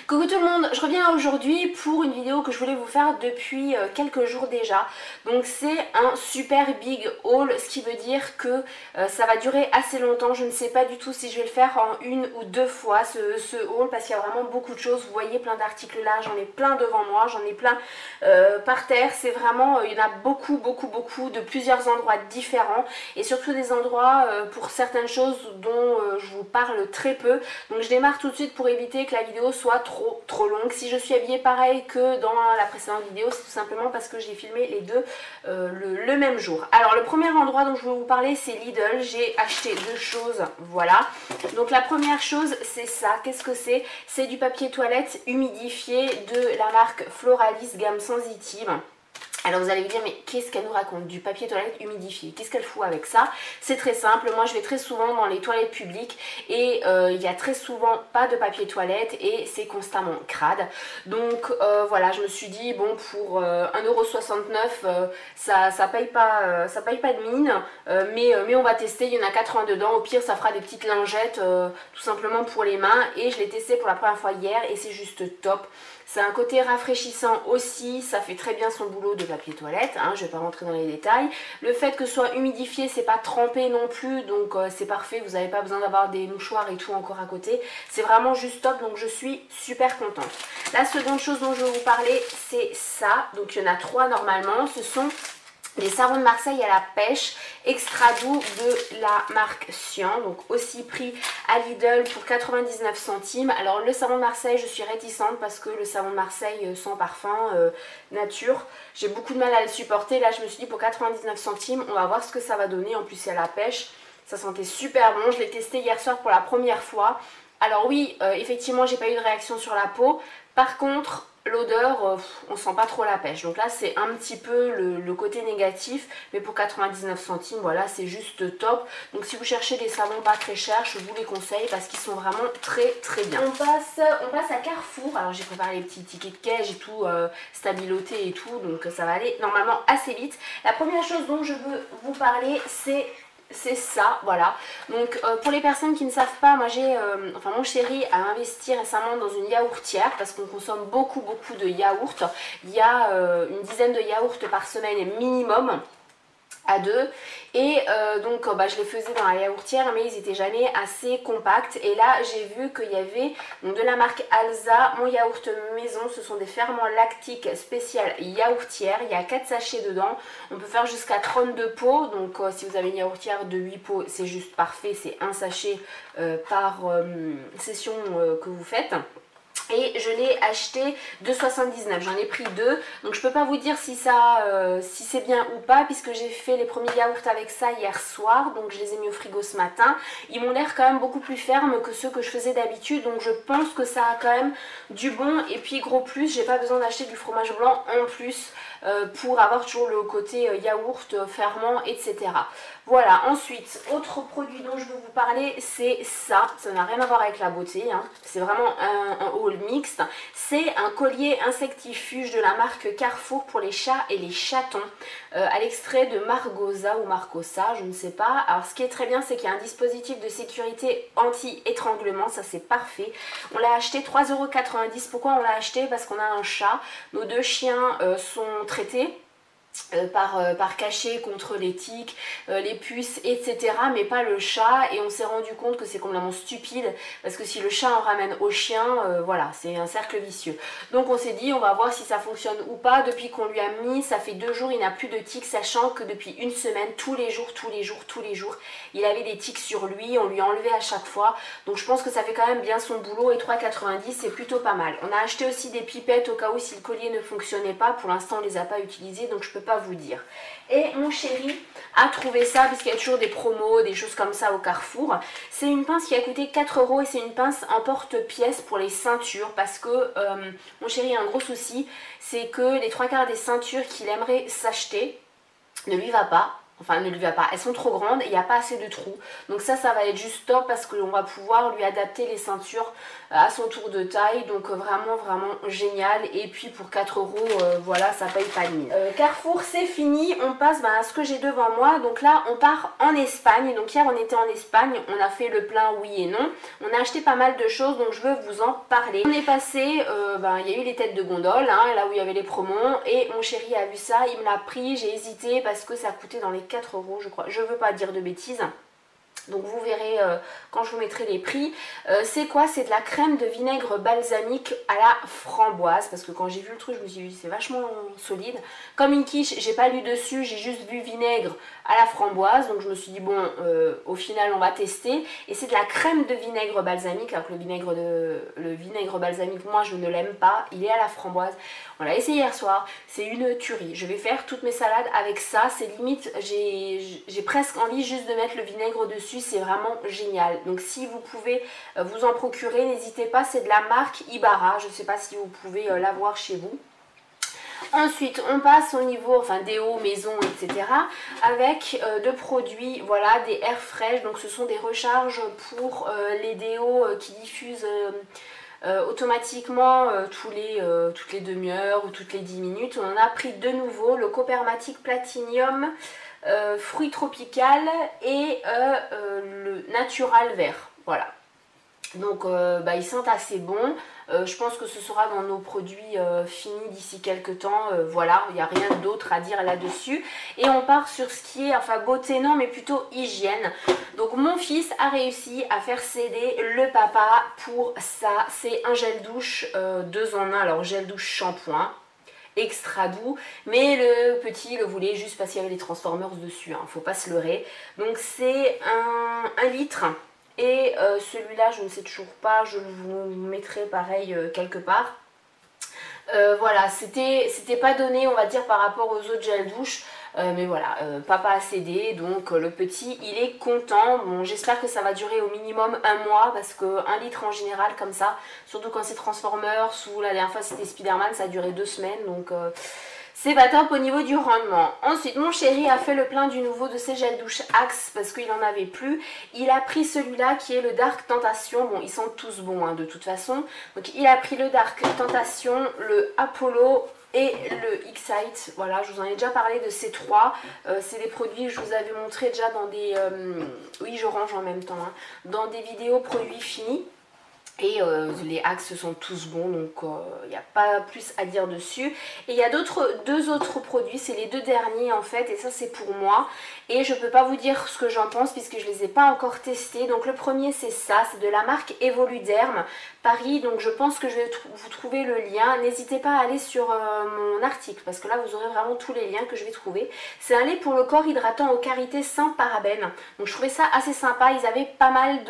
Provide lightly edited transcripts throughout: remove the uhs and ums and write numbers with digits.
Coucou tout le monde, je reviens aujourd'hui pour une vidéo que je voulais vous faire depuis quelques jours déjà. Donc c'est un super big haul, ce qui veut dire que ça va durer assez longtemps. Je ne sais pas du tout si je vais le faire en une ou deux fois ce haul parce qu'il y a vraiment beaucoup de choses. Vous voyez plein d'articles là, j'en ai plein devant moi, j'en ai plein par terre. C'est vraiment, il y en a beaucoup de plusieurs endroits différents et surtout des endroits pour certaines choses dont je vous parle très peu. Donc je démarre tout de suite pour éviter que la vidéo soit trop longue. Si je suis habillée pareil que dans la précédente vidéo, c'est tout simplement parce que j'ai filmé les deux le même jour. Alors le premier endroit dont je veux vous parler, c'est Lidl. J'ai acheté deux choses, voilà. Donc la première chose, c'est ça. Qu'est-ce que c'est? C'est du papier toilette humidifié de la marque Floralis gamme sensitive. Alors vous allez vous dire, mais qu'est-ce qu'elle nous raconte? Du papier toilette humidifié, qu'est-ce qu'elle fout avec ça? C'est très simple, moi je vais très souvent dans les toilettes publiques et il y a très souvent pas de papier toilette et c'est constamment crade. Donc voilà, je me suis dit, bon, pour 1,69 €, ça paye pas de mine, mais on va tester. Il y en a 80 dedans, au pire ça fera des petites lingettes tout simplement pour les mains, et je l'ai testé pour la première fois hier et c'est juste top. C'est un côté rafraîchissant aussi, ça fait très bien son boulot de papier toilette, hein, je ne vais pas rentrer dans les détails. Le fait que ce soit humidifié, c'est pas trempé non plus, donc c'est parfait, vous n'avez pas besoin d'avoir des mouchoirs et tout encore à côté. C'est vraiment juste top, donc je suis super contente. La seconde chose dont je vais vous parler, c'est ça. Donc il y en a trois normalement, ce sont les savons de Marseille à la pêche, extra doux de la marque Sian, donc aussi pris à Lidl pour 99 centimes. Alors le savon de Marseille, je suis réticente parce que le savon de Marseille sans parfum, nature, j'ai beaucoup de mal à le supporter. Là je me suis dit pour 99 centimes, on va voir ce que ça va donner. En plus c'est à la pêche, ça sentait super bon. Je l'ai testé hier soir pour la première fois. Alors oui, effectivement j'ai pas eu de réaction sur la peau. Par contre, l'odeur, on sent pas trop la pêche. Donc là c'est un petit peu le côté négatif, mais pour 99 centimes, voilà, c'est juste top. Donc si vous cherchez des savons pas très chers, je vous les conseille parce qu'ils sont vraiment très bien. On passe à Carrefour. Alors j'ai préparé les petits tickets de caisse et tout, stabiloté et tout, donc ça va aller normalement assez vite. La première chose dont je veux vous parler, c'est ça, voilà. Donc pour les personnes qui ne savent pas, moi j'ai, enfin mon chéri a investi récemment dans une yaourtière parce qu'on consomme beaucoup de yaourts. Il y a une dizaine de yaourts par semaine minimum à deux, et donc je les faisais dans la yaourtière, mais ils étaient jamais assez compacts. Et là j'ai vu qu'il y avait donc, de la marque Alza, mon yaourt maison. Ce sont des ferments lactiques spécial yaourtière. Il y a 4 sachets dedans, on peut faire jusqu'à 32 pots. Donc si vous avez une yaourtière de 8 pots, c'est juste parfait, c'est un sachet par session que vous faites. Et je l'ai acheté 2,79 €. J'en ai pris deux. Donc je peux pas vous dire si c'est bien ou pas, puisque j'ai fait les premiers yaourts avec ça hier soir. Donc je les ai mis au frigo ce matin. Ils m'ont l'air quand même beaucoup plus fermes que ceux que je faisais d'habitude. Donc je pense que ça a quand même du bon. Et puis gros plus, j'ai pas besoin d'acheter du fromage blanc en plus pour avoir toujours le côté yaourt fermement, etc. Voilà, ensuite, autre produit dont je veux vous parler, c'est ça. Ça n'a rien à voir avec la beauté, hein. C'est vraiment un haul mixte. C'est un collier insectifuge de la marque Carrefour pour les chats et les chatons, à l'extrait de Margosa ou Marcosa, je ne sais pas. Alors ce qui est très bien, c'est qu'il y a un dispositif de sécurité anti-étranglement, ça c'est parfait. On l'a acheté 3,90 €. Pourquoi on l'a acheté? Parce qu'on a un chat. Nos deux chiens sont traités par cachet contre les tiques, les puces, etc. mais pas le chat, et on s'est rendu compte que c'est complètement stupide parce que si le chat en ramène au chien, voilà, c'est un cercle vicieux. Donc on s'est dit on va voir si ça fonctionne ou pas. Depuis qu'on lui a mis, ça fait 2 jours, il n'a plus de tiques, sachant que depuis une semaine, tous les jours, il avait des tiques sur lui, on lui a enlevé à chaque fois. Donc je pense que ça fait quand même bien son boulot, et 3,90 € c'est plutôt pas mal. On a acheté aussi des pipettes au cas où si le collier ne fonctionnait pas. Pour l'instant on les a pas utilisées, donc je peux pas vous dire. Et mon chéri a trouvé ça, parce qu'il y a toujours des promos, des choses comme ça au Carrefour. C'est une pince qui a coûté 4 € et c'est une pince en porte-pièce pour les ceintures, parce que mon chéri a un gros souci, c'est que les 3/4 des ceintures qu'il aimerait s'acheter ne lui va pas. Enfin, ne lui va pas. Elles sont trop grandes et il n'y a pas assez de trous. Donc ça va être juste top parce qu'on va pouvoir lui adapter les ceintures à son tour de taille. Donc vraiment, vraiment génial. Et puis pour 4 euros, voilà, ça paye pas de mine. Carrefour, c'est fini. On passe à ce que j'ai devant moi. Donc là, on part en Espagne. Donc hier, on était en Espagne. On a fait le plein oui et non. On a acheté pas mal de choses. Donc je veux vous en parler. On est passé, il y a eu les têtes de gondole, hein, là où il y avait les promos. Et mon chéri a vu ça. Il me l'a pris. J'ai hésité parce que ça coûtait dans les 4 euros, je crois. Je veux pas dire de bêtises. Donc vous verrez quand je vous mettrai les prix. C'est quoi? C'est de la crème de vinaigre balsamique à la framboise. Parce que quand j'ai vu le truc, je me suis dit c'est vachement solide. Comme une quiche, j'ai pas lu dessus, j'ai juste vu vinaigre à la framboise. Donc je me suis dit bon, au final on va tester. Et c'est de la crème de vinaigre balsamique. Alors que le vinaigre balsamique, moi je ne l'aime pas. Il est à la framboise. On l'a essayé hier soir. C'est une tuerie. Je vais faire toutes mes salades avec ça. C'est limite, j'ai presque envie juste de mettre le vinaigre dessus. C'est vraiment génial. Donc si vous pouvez vous en procurer, n'hésitez pas. C'est de la marque Ibarra. Je ne sais pas si vous pouvez l'avoir chez vous. Ensuite, on passe au niveau, déo, maison, etc. avec deux produits, voilà, des air fresh. Donc ce sont des recharges pour les déos qui diffusent automatiquement toutes les demi-heures ou toutes les 10 minutes. On en a pris de nouveau le Copermatic Platinum fruit tropical et le natural vert. Voilà. Donc ils sentent assez bon. Je pense que ce sera dans nos produits finis d'ici quelques temps. Voilà, il n'y a rien d'autre à dire là-dessus. Et on part sur ce qui est, beauté non, mais plutôt hygiène. Donc mon fils a réussi à faire céder le papa pour ça. C'est un gel douche 2 en 1. Alors gel douche shampoing. Extra doux, mais le petit le voulait juste parce qu'il y avait les Transformers dessus, hein, faut pas se leurrer. Donc c'est un litre et celui-là je ne sais toujours pas, je vous mettrai pareil quelque part. Voilà, c'était pas donné on va dire par rapport aux autres gels douche. Mais voilà, papa a cédé, donc le petit il est content. Bon, j'espère que ça va durer au minimum 1 mois parce que 1 litre en général comme ça, surtout quand c'est Transformers ou la dernière fois c'était Spider-Man, ça a duré 2 semaines, donc c'est pas top au niveau du rendement. Ensuite, mon chéri a fait le plein du nouveau de ses gels douche Axe parce qu'il en avait plus. Il a pris celui-là qui est le Dark Tentation. Bon, ils sont tous bons hein, de toute façon. Donc il a pris le Dark Tentation, le Apollo et le Excite. Voilà, je vous en ai déjà parlé de ces trois. C'est des produits que je vous avais montré déjà dans des... oui, je range en même temps. Hein, dans des vidéos produits finis. Et les axes sont tous bons, donc il n'y a pas plus à dire dessus. Et il y a deux autres produits, c'est les 2 derniers en fait, et ça c'est pour moi. Et je ne peux pas vous dire ce que j'en pense puisque je ne les ai pas encore testés. Donc le premier c'est ça, c'est de la marque Evoluderm Paris. Donc je pense que je vais vous trouver le lien. N'hésitez pas à aller sur mon article parce que là vous aurez vraiment tous les liens que je vais trouver. C'est un lait pour le corps hydratant aux karités sans parabènes. Donc je trouvais ça assez sympa. Ils avaient pas mal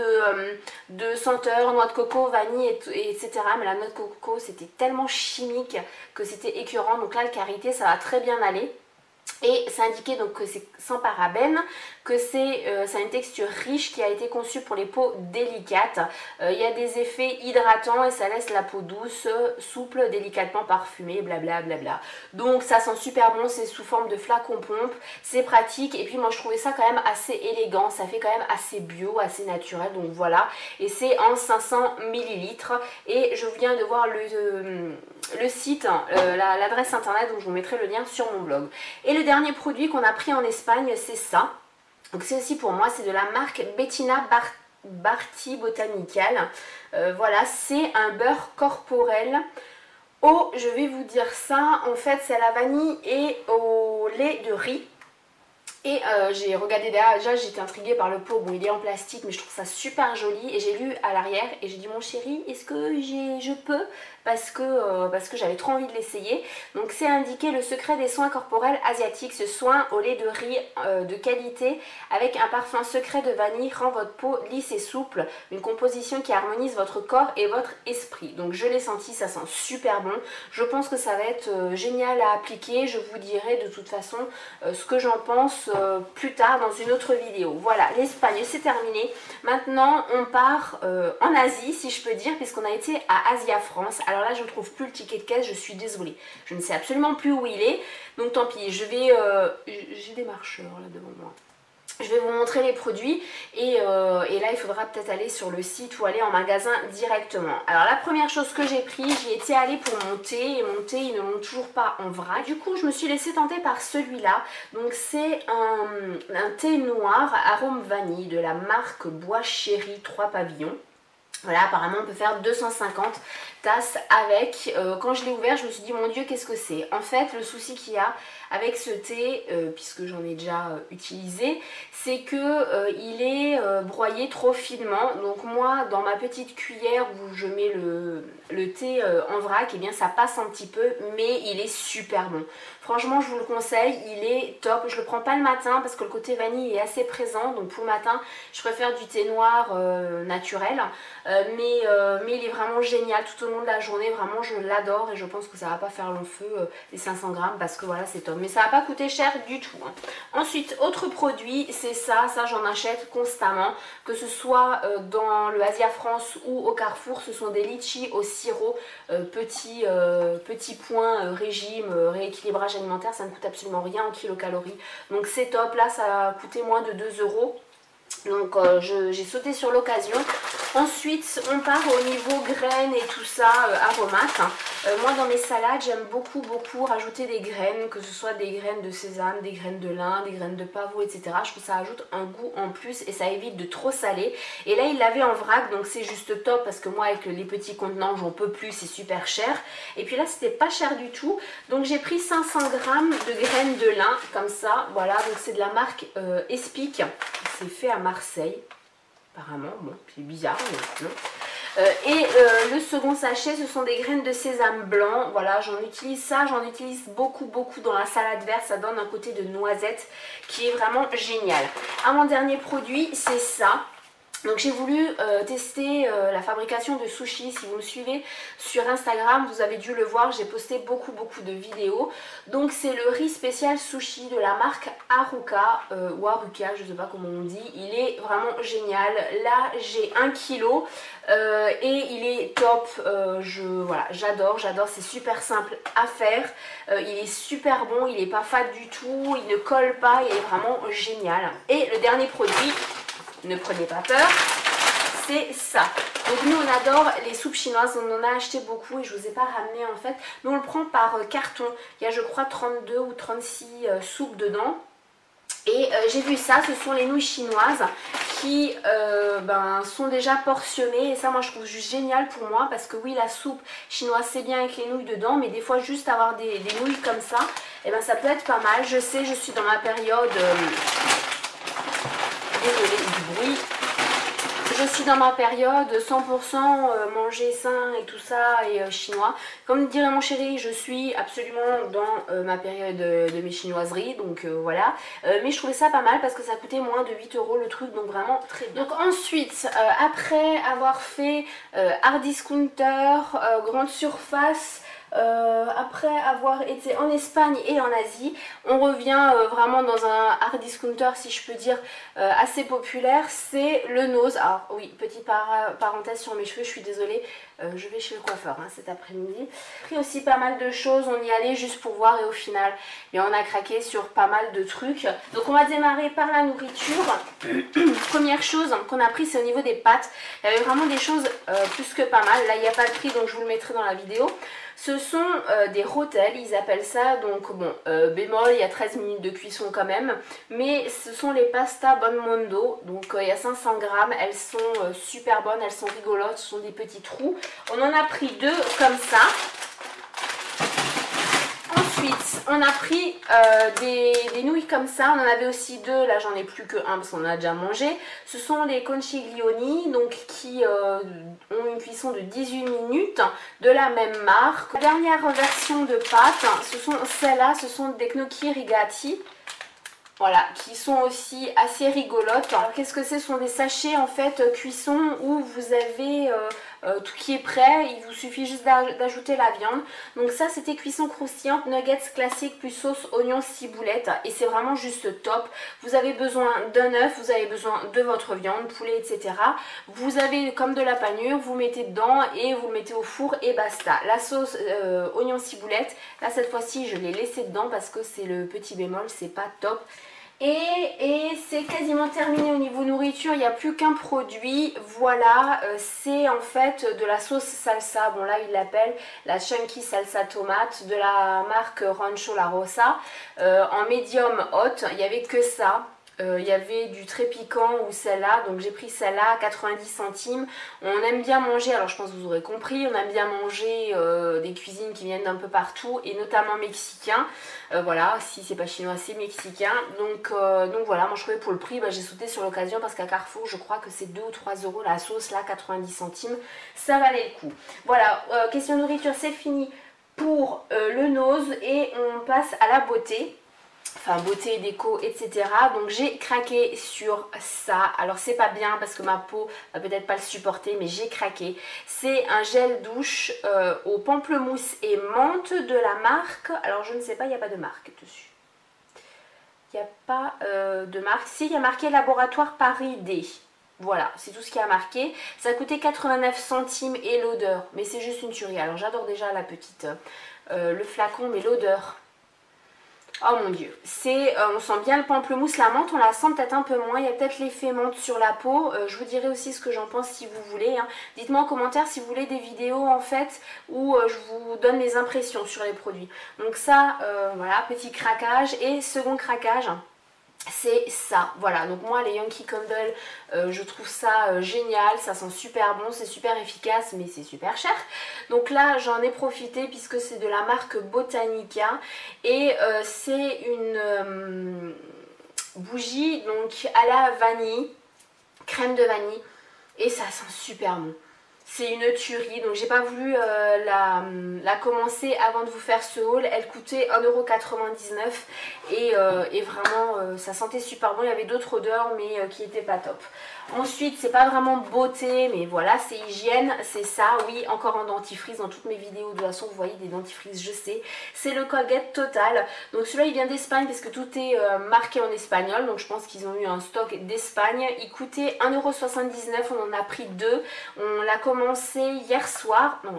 de senteurs, noix de coco, vanille, etc. Mais la noix de coco c'était tellement chimique que c'était écœurant. Donc là le karité ça va très bien aller. Et c'est indiqué donc que c'est sans parabènes, que ça a une texture riche qui a été conçue pour les peaux délicates. Il y a des effets hydratants et ça laisse la peau douce, souple, délicatement parfumée, blablabla. Donc ça sent super bon, c'est sous forme de flacon pompe, c'est pratique. Et puis moi je trouvais ça quand même assez élégant, ça fait quand même assez bio, assez naturel. Donc voilà, et c'est en 500 ml. Et je viens de voir le site, l'adresse internet, donc je vous mettrai le lien sur mon blog. Et le dernier produit qu'on a pris en Espagne, c'est ça. Donc c'est aussi pour moi, c'est de la marque Bettina Barty Botanical. Voilà, c'est un beurre corporel. Oh, je vais vous dire ça, en fait c'est à la vanille et au lait de riz. Et j'ai regardé derrière, déjà j'étais intriguée par le pot, bon il est en plastique mais je trouve ça super joli. Et j'ai lu à l'arrière et j'ai dit mon chéri, est-ce que je peux parce que j'avais trop envie de l'essayer. Donc c'est indiqué le secret des soins corporels asiatiques. Ce soin au lait de riz de qualité avec un parfum secret de vanille rend votre peau lisse et souple. Une composition qui harmonise votre corps et votre esprit. Donc je l'ai senti, ça sent super bon. Je pense que ça va être génial à appliquer. Je vous dirai de toute façon ce que j'en pense plus tard dans une autre vidéo. Voilà, l'Espagne c'est terminé. Maintenant on part en Asie si je peux dire, puisqu'on a été à Asia France, à Alors là, je ne trouve plus le ticket de caisse, je suis désolée. Je ne sais absolument plus où il est. Donc tant pis, je vais... j'ai des marcheurs là devant moi. Je vais vous montrer les produits et là il faudra peut-être aller sur le site ou aller en magasin directement. Alors la première chose que j'ai pris, j'y étais allée pour mon thé et mon thé ils ne l'ont toujours pas en vrac. Du coup je me suis laissée tenter par celui-là. Donc c'est un thé noir arôme vanille de la marque Bois Chéri 3 pavillons. Voilà, apparemment on peut faire 250 tasses avec. Quand je l'ai ouvert, je me suis dit mon Dieu, qu'est-ce que c'est? En fait, le souci qu'il y a avec ce thé, puisque j'en ai déjà utilisé, c'est que il est broyé trop finement. Donc moi, dans ma petite cuillère où je mets le thé en vrac, et bien ça passe un petit peu, mais il est super bon. Franchement, je vous le conseille, il est top. Je le prends pas le matin parce que le côté vanille est assez présent. Donc pour le matin, je préfère du thé noir naturel. Mais il est vraiment génial tout au long de la journée. Vraiment, je l'adore et je pense que ça va pas faire long feu les 500 grammes parce que voilà, c'est top. Mais ça va pas coûter cher du tout. Hein. Ensuite, autre produit, c'est ça. Ça, j'en achète constamment. Que ce soit dans le Asia France ou au Carrefour, ce sont des litchis au sirop. Petit point régime, rééquilibrage alimentaire, ça ne coûte absolument rien en kilocalories. Donc c'est top. Là, ça a coûté moins de 2 €. Donc j'ai sauté sur l'occasion. Ensuite on part au niveau graines et tout ça, aromates. Moi dans mes salades j'aime beaucoup rajouter des graines, que ce soit des graines de sésame, des graines de lin, des graines de pavot, etc. Je trouve que ça ajoute un goût en plus et ça évite de trop saler. Et là il l'avait en vrac, donc c'est juste top parce que moi avec les petits contenants j'en peux plus, c'est super cher. Et puis là c'était pas cher du tout, donc j'ai pris 500 grammes de graines de lin comme ça. Voilà, donc c'est de la marque Espic. C'est fait à Marseille, apparemment, bon, c'est bizarre, mais non. Le second sachet, ce sont des graines de sésame blanc. Voilà, j'en utilise ça, j'en utilise beaucoup dans la salade verte. Ça donne un côté de noisette qui est vraiment génial. Avant-dernier produit, c'est ça. Donc j'ai voulu tester la fabrication de sushis. Si vous me suivez sur Instagram, vous avez dû le voir, j'ai posté beaucoup de vidéos. Donc c'est le riz spécial sushi de la marque Haruka ou Haruka, je ne sais pas comment on dit. Il est vraiment génial. Là j'ai 1 kg et il est top. Voilà, j'adore, c'est super simple à faire. Il est super bon, il n'est pas fade du tout, il ne colle pas, il est vraiment génial. Et le dernier produit, ne prenez pas peur, c'est ça. Donc nous on adore les soupes chinoises, on en a acheté beaucoup et je ne vous ai pas ramené en fait. Nous on le prend par carton, il y a je crois 32 ou 36 soupes dedans. Et j'ai vu ça, ce sont les nouilles chinoises qui sont déjà portionnées. Et ça moi je trouve juste génial pour moi parce que oui la soupe chinoise c'est bien avec les nouilles dedans. Mais des fois juste avoir des nouilles comme ça, et ben ça peut être pas mal. Je sais, je suis dans ma période... désolée du bruit. Je suis dans ma période 100% manger sain et tout ça et chinois. Comme dirait mon chéri, je suis absolument dans ma période de mes chinoiseries. Donc voilà. Mais je trouvais ça pas mal parce que ça coûtait moins de 8 € le truc. Donc vraiment très bien. Donc ensuite, après avoir fait Hard Discounter, grande surface... après avoir été en Espagne et en Asie, on revient vraiment dans un hard discounter si je peux dire assez populaire, c'est le Nose. Alors oui, petite parenthèse sur mes cheveux, je suis désolée, je vais chez le coiffeur cet après-midi. J'ai pris aussi pas mal de choses, on y allait juste pour voir et au final on a craqué sur pas mal de trucs. Donc on va démarrer par la nourriture. Première chose qu'on a pris, c'est au niveau des pâtes. Il y avait vraiment des choses plus que pas mal. Là il n'y a pas le prix donc je vous le mettrai dans la vidéo. Ce sont des rotelles, ils appellent ça, donc bon, bémol, il y a 13 minutes de cuisson quand même, mais ce sont les pasta Bon Mondo, donc il y a 500 grammes, elles sont super bonnes, elles sont rigolotes, ce sont des petits trous. On en a pris 2 comme ça. Ensuite, on a pris des nouilles comme ça, on en avait aussi 2, là j'en ai plus que 1 parce qu'on a déjà mangé. Ce sont les conchiglioni, donc qui ont une cuisson de 18 minutes, de la même marque. La dernière version de pâtes, ce sont celles-là, ce sont des gnocchi rigati. Voilà, qui sont aussi assez rigolotes. Alors qu'est-ce que c'est? Ce sont des sachets en fait cuisson où vous avez tout qui est prêt, il vous suffit juste d'ajouter la viande. Donc ça c'était cuisson croustillante, nuggets classique plus sauce oignon ciboulette et c'est vraiment juste top. Vous avez besoin d'un œuf, vous avez besoin de votre viande, poulet, etc. Vous avez comme de la panure, vous mettez dedans et vous le mettez au four et basta. La sauce oignon ciboulette, là cette fois-ci je l'ai laissé dedans parce que c'est le petit bémol, c'est pas top. Et c'est quasiment terminé au niveau nourriture, il n'y a plus qu'un produit, voilà, c'est en fait de la sauce salsa, bon là il l'appelle la chunky salsa tomate de la marque Rancho La Rosa, en medium hot, il n'y avait que ça. Il y avait du très piquant ou celle-là, donc j'ai pris celle-là, 90 centimes. On aime bien manger, alors je pense que vous aurez compris, on aime bien manger des cuisines qui viennent d'un peu partout et notamment mexicains. Voilà, si c'est pas chinois, c'est mexicain. Donc voilà, moi je trouvais pour le prix, j'ai sauté sur l'occasion parce qu'à Carrefour, je crois que c'est 2 ou 3 euros la sauce, là 90 centimes, ça valait le coup. Voilà, question nourriture, c'est fini pour le nose et on passe à la beauté. Enfin beauté, déco, etc. Donc j'ai craqué sur ça. Alors c'est pas bien parce que ma peau va peut-être pas le supporter, mais j'ai craqué. C'est un gel douche au pamplemousse et menthe de la marque. Alors je ne sais pas, il n'y a pas de marque dessus. Il n'y a pas de marque. Si, il y a marqué laboratoire Paris D. Voilà, c'est tout ce qui a marqué. Ça a coûté 89 centimes et l'odeur. Mais c'est juste une tuerie. Alors j'adore déjà la petite, le flacon, mais l'odeur. Oh mon dieu, on sent bien le pamplemousse, la menthe on la sent peut-être un peu moins, il y a peut-être l'effet menthe sur la peau, je vous dirai aussi ce que j'en pense si vous voulez, hein. Dites-moi en commentaire si vous voulez des vidéos en fait où je vous donne les impressions sur les produits. Donc ça, voilà, petit craquage et second craquage. C'est ça, voilà, donc moi les Yankee Candle, je trouve ça génial, ça sent super bon, c'est super efficace mais c'est super cher. Donc là j'en ai profité puisque c'est de la marque Botanica et c'est une bougie donc à la vanille, crème de vanille et ça sent super bon. C'est une tuerie, donc j'ai pas voulu la commencer avant de vous faire ce haul. Elle coûtait 1,99 € et vraiment ça sentait super bon. Il y avait d'autres odeurs mais qui étaient pas top. Ensuite, c'est pas vraiment beauté, mais voilà, c'est hygiène, c'est ça. Oui, encore en dentifrice, dans toutes mes vidéos, de toute façon, vous voyez des dentifrices, je sais. C'est le Colgate Total. Donc celui-là, il vient d'Espagne parce que tout est marqué en espagnol. Donc je pense qu'ils ont eu un stock d'Espagne. Il coûtait 1,79 €, on en a pris deux. On l'a commencé hier soir, non,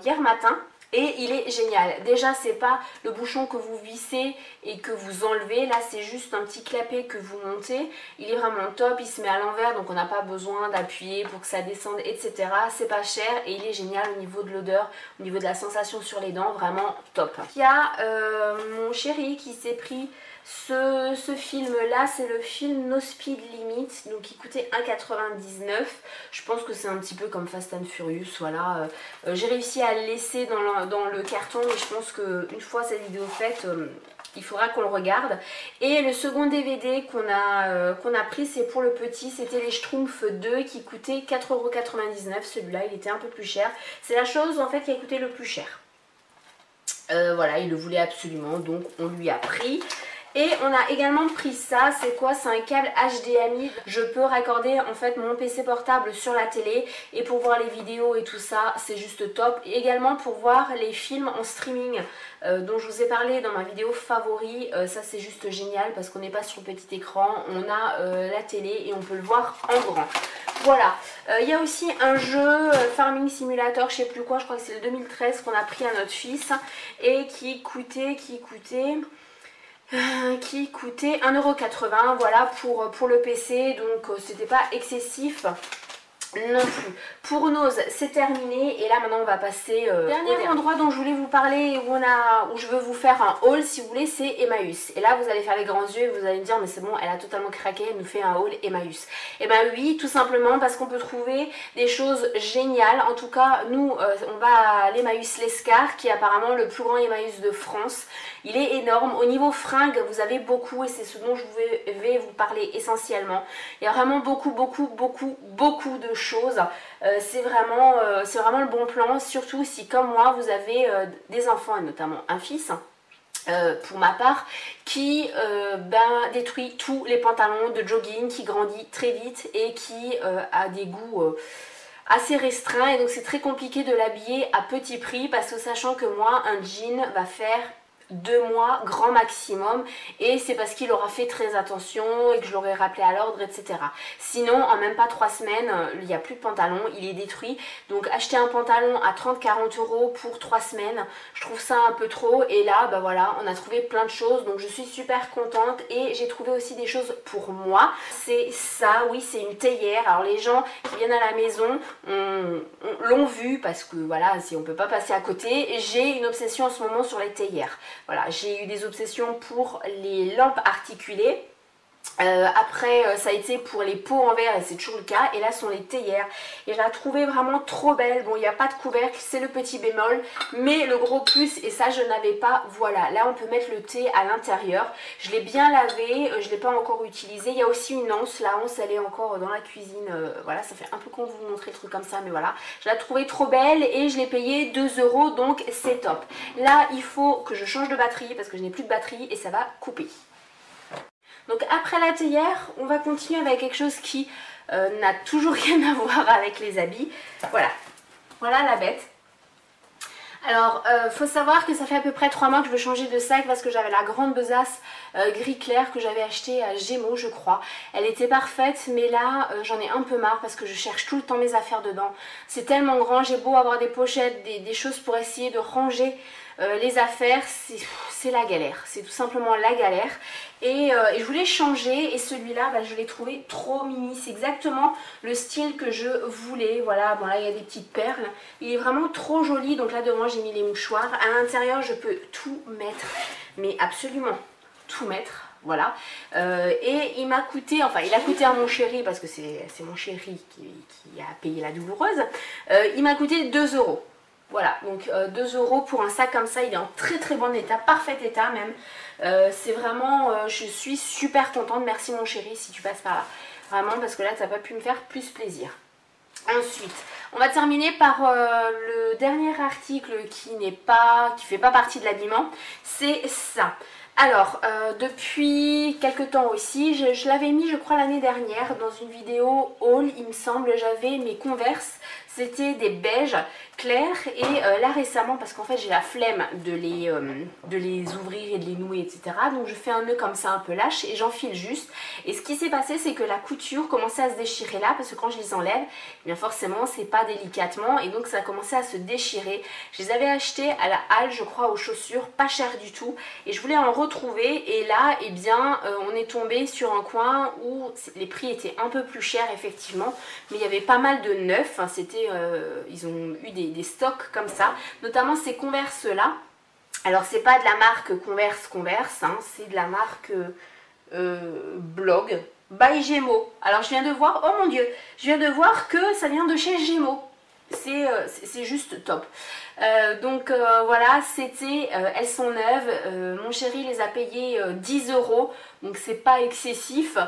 hier matin. Et il est génial. Déjà, c'est pas le bouchon que vous vissez et que vous enlevez. Là, c'est juste un petit clapet que vous montez. Il est vraiment top. Il se met à l'envers, donc on n'a pas besoin d'appuyer pour que ça descende, etc. C'est pas cher et il est génial au niveau de l'odeur, au niveau de la sensation sur les dents. Vraiment top. Il y a mon chéri qui s'est pris ce film là, c'est le film No Speed Limit, donc il coûtait 1,99 €. Je pense que c'est un petit peu comme Fast and Furious, voilà. J'ai réussi à le laisser dans le carton et je pense qu'une fois cette vidéo faite, il faudra qu'on le regarde. Et le second DVD qu'on a pris, c'est pour le petit, c'était les Schtroumpfs 2 qui coûtait 4,99 €. Celui-là, il était un peu plus cher. C'est la chose en fait qui a coûté le plus cher. Voilà, il le voulait absolument, donc on lui a pris. Et on a également pris ça, c'est quoi? C'est un câble HDMI. Je peux raccorder en fait mon PC portable sur la télé et pour voir les vidéos et tout ça, c'est juste top. Et également pour voir les films en streaming dont je vous ai parlé dans ma vidéo favori. Ça c'est juste génial parce qu'on n'est pas sur le petit écran, on a la télé et on peut le voir en grand. Voilà, il y a aussi un jeu Farming Simulator, je sais plus quoi, je crois que c'est le 2013 qu'on a pris à notre fils et qui coûtait 1,80 € voilà pour le PC, donc c'était pas excessif non plus. Pour Nose, c'est terminé et là maintenant on va passer dernier endroit dont je voulais vous parler où je veux vous faire un haul si vous voulez, c'est Emmaüs. Et là vous allez faire les grands yeux et vous allez me dire mais c'est bon, elle a totalement craqué, elle nous fait un haul Emmaüs. Et ben oui, tout simplement parce qu'on peut trouver des choses géniales. En tout cas nous on va à l'Emmaüs Lescar qui est apparemment le plus grand Emmaüs de France. Il est énorme. Au niveau fringues, vous avez beaucoup et c'est ce dont je vais vous parler essentiellement. Il y a vraiment beaucoup de choses. C'est vraiment le bon plan, surtout si comme moi vous avez des enfants et notamment un fils. Pour ma part, qui détruit tous les pantalons de jogging, qui grandit très vite et qui a des goûts assez restreint et donc c'est très compliqué de l'habiller à petit prix parce que sachant que moi un jean va faire 2 mois grand maximum et c'est parce qu'il aura fait très attention et que je l'aurais rappelé à l'ordre, etc. Sinon en même pas 3 semaines il n'y a plus de pantalon, il est détruit. Donc acheter un pantalon à 30-40 € pour 3 semaines, je trouve ça un peu trop. Et là bah voilà, on a trouvé plein de choses, donc je suis super contente. Et j'ai trouvé aussi des choses pour moi. C'est ça, oui, c'est une théière. Alors les gens qui viennent à la maison l'ont vu parce que voilà, si on peut pas passer à côté. J'ai une obsession en ce moment sur les théières. Voilà, j'ai eu des obsessions pour les lampes articulées. Après ça a été pour les pots en verre et c'est toujours le cas. Et là ce sont les théières et je la trouvais vraiment trop belle. Bon, il n'y a pas de couvercle, c'est le petit bémol, mais le gros plus, et ça je n'avais pas, voilà, là on peut mettre le thé à l'intérieur. Je l'ai bien lavé, je ne l'ai pas encore utilisé. Il y a aussi une anse, la anse elle est encore dans la cuisine. Voilà, ça fait un peu con de vous montrer le truc comme ça, mais voilà, je la trouvais trop belle et je l'ai payé 2 €, donc c'est top. Là il faut que je change de batterie parce que je n'ai plus de batterie et ça va couper. Donc après la théière, on va continuer avec quelque chose qui n'a toujours rien à voir avec les habits. Voilà, voilà la bête. Alors, faut savoir que ça fait à peu près 3 mois que je veux changer de sac parce que j'avais la grande besace gris clair que j'avais acheté à Gémeaux, je crois. Elle était parfaite, mais là, j'en ai un peu marre parce que je cherche tout le temps mes affaires dedans. C'est tellement grand, j'ai beau avoir des pochettes, des choses pour essayer de ranger les affaires, c'est la galère, c'est tout simplement la galère. Et je voulais changer et celui-là, bah, je l'ai trouvé trop mini. C'est exactement le style que je voulais. Voilà, bon là il y a des petites perles. Il est vraiment trop joli. Donc là devant j'ai mis les mouchoirs. À l'intérieur je peux tout mettre, mais absolument tout mettre. Voilà. Et il m'a coûté, enfin il a coûté à mon chéri parce que c'est mon chéri qui a payé la douloureuse. Il m'a coûté 2 €. Voilà, donc 2 € pour un sac comme ça, il est en très très bon état, parfait état même. C'est vraiment, je suis super contente, merci mon chéri si tu passes par là. Vraiment parce que là, tu n'as pas pu me faire plus plaisir. Ensuite, on va terminer par le dernier article qui fait pas partie de l'habillement, c'est ça. Alors, depuis quelques temps aussi, je l'avais mis je crois l'année dernière dans une vidéo haul, il me semble, j'avais mes Converse, c'était des beiges clairs et là récemment, parce qu'en fait j'ai la flemme de les ouvrir et de les nouer, etc. Donc je fais un nœud comme ça un peu lâche et j'enfile juste. Et ce qui s'est passé, c'est que la couture commençait à se déchirer là, parce que quand je les enlève, eh bien forcément c'est pas délicatement et donc ça a commencé à se déchirer. Je les avais achetés à la halle, je crois, aux chaussures, pas cher du tout. Et je voulais en retrouver et là, eh bien, on est tombé sur un coin où les prix étaient un peu plus chers effectivement, mais il y avait pas mal de neufs. Enfin, ils ont eu des stocks comme ça, notamment ces Converse là. Alors c'est pas de la marque Converse, hein, c'est de la marque Blog by Gémeaux. Alors je viens de voir, oh mon dieu, je viens de voir que ça vient de chez Gémeaux. C'est juste top. Donc voilà, elles sont neuves, mon chéri les a payées 10 €, donc c'est pas excessif.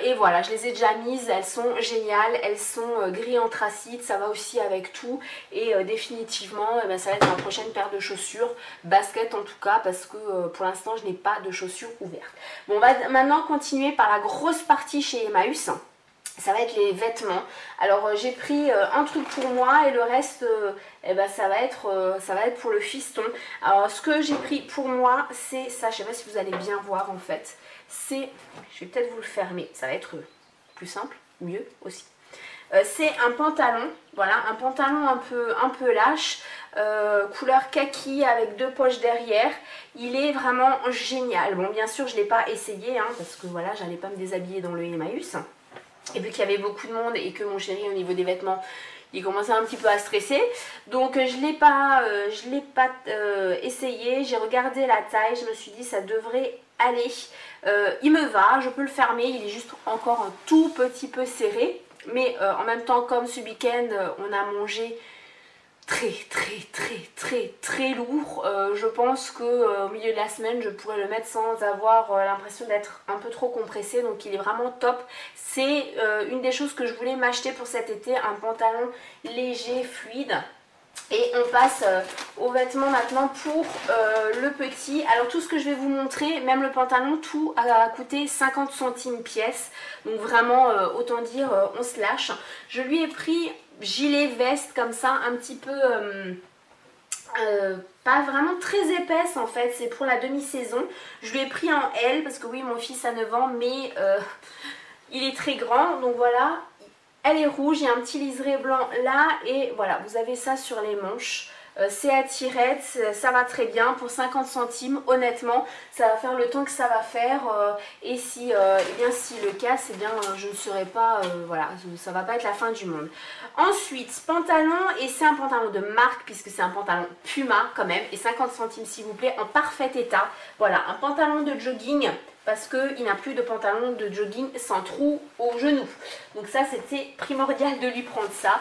Et voilà, je les ai déjà mises, elles sont géniales, elles sont gris anthracite, ça va aussi avec tout. Et définitivement, eh ben, ça va être ma prochaine paire de chaussures, basket en tout cas, parce que pour l'instant je n'ai pas de chaussures ouvertes. Bon, on va maintenant continuer par la grosse partie chez Emmaüs. Ça va être les vêtements. Alors j'ai pris un truc pour moi et le reste eh ben, ça va être pour le fiston. Alors ce que j'ai pris pour moi c'est ça, je sais pas si vous allez bien voir en fait. Je vais peut-être vous le fermer, ça va être plus simple, mieux aussi. C'est un pantalon, voilà, un pantalon un peu lâche, couleur kaki avec 2 poches derrière. Il est vraiment génial. Bon, bien sûr je ne l'ai pas essayé hein, parce que voilà, j'allais pas me déshabiller dans le Emmaüs. Et vu qu'il y avait beaucoup de monde et que mon chéri au niveau des vêtements il commençait un petit peu à stresser, donc je l'ai pas essayé. J'ai regardé la taille, je me suis dit ça devrait aller, il me va, je peux le fermer, il est juste encore un tout petit peu serré, mais en même temps comme ce week-end on a mangé très lourd, je pense que au milieu de la semaine je pourrais le mettre sans avoir l'impression d'être un peu trop compressé, donc il est vraiment top. C'est une des choses que je voulais m'acheter pour cet été, un pantalon léger, fluide. Et on passe aux vêtements maintenant pour le petit. Alors tout ce que je vais vous montrer, même le pantalon, tout a coûté 50 centimes pièce. Donc vraiment, autant dire, on se lâche. Je lui ai pris gilet veste comme ça, un petit peu pas vraiment très épaisse en fait, c'est pour la demi-saison. Je lui ai pris en L parce que oui, mon fils a 9 ans, mais il est très grand, donc voilà. Elle est rouge, il y a un petit liseré blanc là et voilà, vous avez ça sur les manches. C'est à tirette, ça va très bien pour 50 centimes, honnêtement, ça va faire le temps que ça va faire et si, eh bien, si le casse, eh bien, je ne serai pas, voilà, ça va pas être la fin du monde. Ensuite, pantalon, et c'est un pantalon de marque puisque c'est un pantalon Puma quand même, et 50 centimes s'il vous plaît, en parfait état. Voilà, un pantalon de jogging parce qu'il n'a plus de pantalon de jogging sans trou au genou. Donc ça, c'était primordial de lui prendre ça.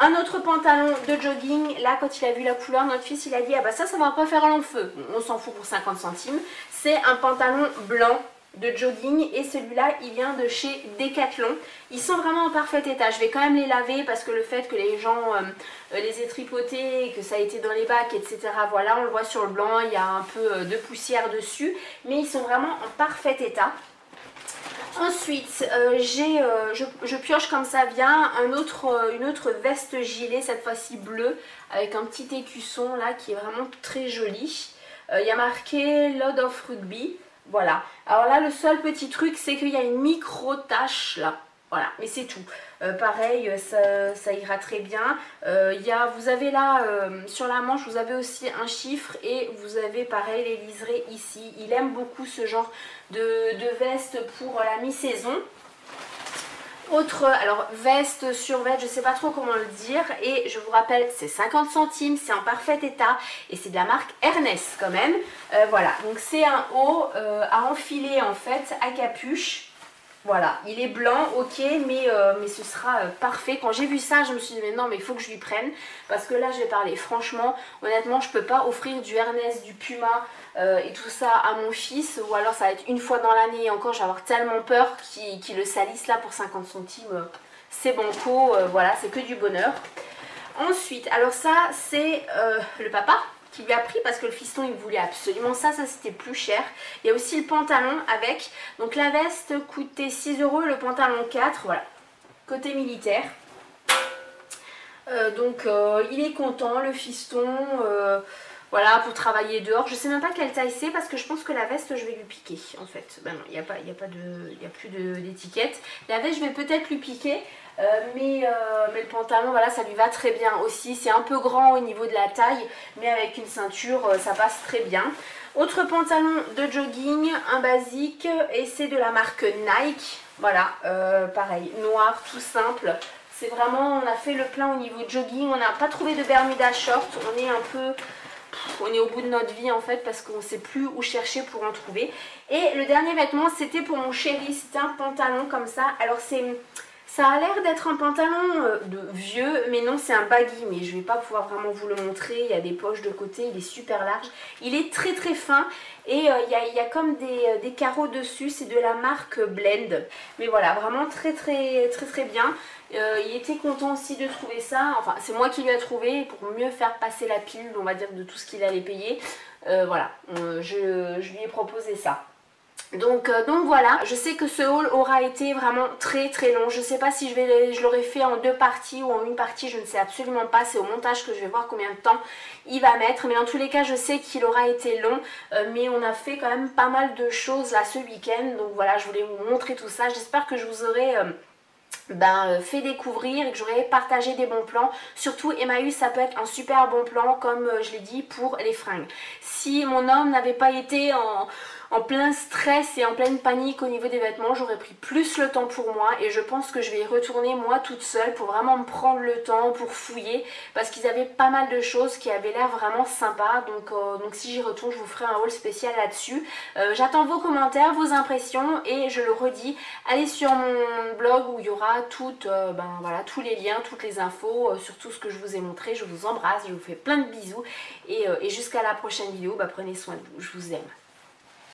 Un autre pantalon de jogging, là quand il a vu la couleur, notre fils il a dit ah bah ça va pas faire long feu. On s'en fout pour 50 centimes. C'est un pantalon blanc de jogging et celui-là il vient de chez Decathlon. Ils sont vraiment en parfait état. Je vais quand même les laver parce que le fait que les gens les aient tripotés, que ça a été dans les bacs, etc. Voilà, on le voit sur le blanc, il y a un peu de poussière dessus, mais ils sont vraiment en parfait état. Ensuite, je pioche comme ça vient une autre veste gilet, cette fois-ci bleue, avec un petit écusson là qui est vraiment très joli. Il y a marqué Load of Rugby, voilà. Alors là, le seul petit truc, c'est qu'il y a une micro-tache là. Voilà, mais c'est tout. Pareil, ça ira très bien. Vous avez là, sur la manche, vous avez aussi un chiffre et vous avez pareil les liserés ici. Il aime beaucoup ce genre de veste pour la mi-saison. Autre, alors veste, survêt, je ne sais pas trop comment le dire. Et je vous rappelle, c'est 50 centimes, c'est en parfait état et c'est de la marque Ernest quand même. Voilà, donc c'est un haut à enfiler en fait à capuche. Voilà, il est blanc, ok, mais ce sera parfait. Quand j'ai vu ça, je me suis dit, mais non, mais il faut que je lui prenne. Parce que là, je vais parler franchement, honnêtement, je ne peux pas offrir du Ernest, du Puma et tout ça à mon fils. Ou alors, ça va être une fois dans l'année et encore, je vais avoir tellement peur qu'il le salisse là pour 50 centimes. C'est banco, voilà, c'est que du bonheur. Ensuite, alors ça, c'est le papa qui lui a pris parce que le fiston il voulait absolument ça c'était plus cher. Il y a aussi le pantalon avec, donc la veste coûtait 6 €, le pantalon 4, voilà, côté militaire. Donc il est content le fiston, voilà, pour travailler dehors. Je sais même pas quelle taille c'est parce que je pense que la veste je vais lui piquer en fait. Ben non, il n'y a plus d'étiquette. La veste je vais peut-être lui piquer. Mais le pantalon, voilà, ça lui va très bien aussi. C'est un peu grand au niveau de la taille, mais avec une ceinture, ça passe très bien. Autre pantalon de jogging, un basique, et c'est de la marque Nike. Voilà, pareil, noir, tout simple. C'est vraiment, on a fait le plein au niveau jogging. On n'a pas trouvé de Bermuda short. On est au bout de notre vie en fait parce qu'on ne sait plus où chercher pour en trouver. Et le dernier vêtement, c'était pour mon chéri. C'était un pantalon comme ça. Alors ça a l'air d'être un pantalon de vieux, mais non, c'est un baggy, mais je ne vais pas pouvoir vraiment vous le montrer. Il y a des poches de côté, il est super large. Il est très très fin et il y a comme des carreaux dessus, c'est de la marque Blend. Mais voilà, vraiment très bien. Il était content aussi de trouver ça, enfin c'est moi qui lui ai trouvé pour mieux faire passer la pilule, on va dire, de tout ce qu'il allait payer. Voilà, je lui ai proposé ça. Donc voilà, je sais que ce haul aura été vraiment très long. Je ne sais pas si je l'aurais fait en 2 parties ou en une partie, je ne sais absolument pas. C'est au montage que je vais voir combien de temps il va mettre. Mais en tous les cas, je sais qu'il aura été long. Mais on a fait quand même pas mal de choses là ce week-end. Donc voilà, je voulais vous montrer tout ça. J'espère que je vous aurai fait découvrir et que j'aurais partagé des bons plans. Surtout Emmaüs, ça peut être un super bon plan comme je l'ai dit pour les fringues. Si mon homme n'avait pas été en plein stress et en pleine panique au niveau des vêtements, j'aurais pris plus le temps pour moi et je pense que je vais y retourner moi toute seule pour vraiment me prendre le temps pour fouiller parce qu'ils avaient pas mal de choses qui avaient l'air vraiment sympa. Donc si j'y retourne, je vous ferai un haul spécial là-dessus. J'attends vos commentaires, vos impressions et je le redis, allez sur mon blog où il y aura voilà, tous les liens, toutes les infos sur tout ce que je vous ai montré. Je vous embrasse, je vous fais plein de bisous et jusqu'à la prochaine vidéo, prenez soin de vous, je vous aime.